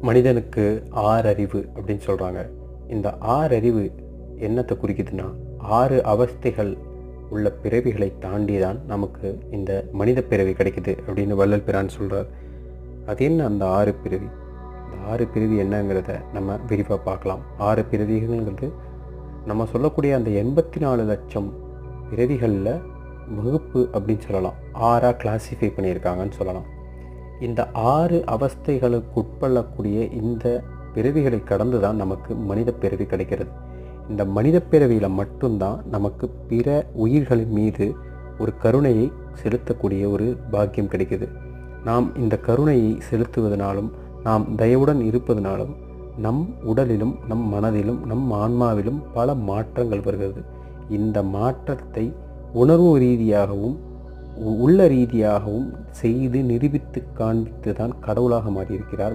மனிதனுக்கு ஆறறிவு அப்படின்னு சொல்கிறாங்க. இந்த ஆறறிவு என்னத்தை குறிக்குதுன்னா, 6 அவஸ்தைகள் உள்ள பிறவிகளை தாண்டி தான் நமக்கு இந்த மனித பிறவி கிடைக்குது அப்படின்னு வள்ளல் பிரான் சொல்கிறார். அது என்ன அந்த 6 பிறவி? இந்த 6 பிறவி என்னங்கிறத நம்ம விரிவாக பார்க்கலாம். 6 பிறவிகள்ங்கிறது நம்ம சொல்லக்கூடிய அந்த 84 லட்சம் பிறவிகளில் வகுப்பு அப்படின்னு சொல்லலாம். 6ஆக கிளாஸிஃபை பண்ணியிருக்காங்கன்னு சொல்லலாம். இந்த 6 அவஸ்தைகளுக்கு உட்படக்கூடிய இந்த பிறவிகளை கடந்து தான் நமக்கு மனித பிறவி கிடைக்கிறது. இந்த மனித பிறவியில் மட்டும்தான் நமக்கு பிற உயிர்களின் மீது ஒரு கருணையை செலுத்தக்கூடிய ஒரு பாக்கியம் கிடைக்குது. நாம் இந்த கருணையை செலுத்துவதனாலும் நாம் தயவுடன் இருப்பதனாலும் நம் உடலிலும் நம் மனதிலும் நம் ஆன்மாவிலும் பல மாற்றங்கள் வருகிறது. இந்த மாற்றத்தை உணர்வு ரீதியாகவும் உள்ள ரீதியாகவும் செய்து நிரூபித்து காண்பித்து தான் கடவுளாக மாறியிருக்கிறார்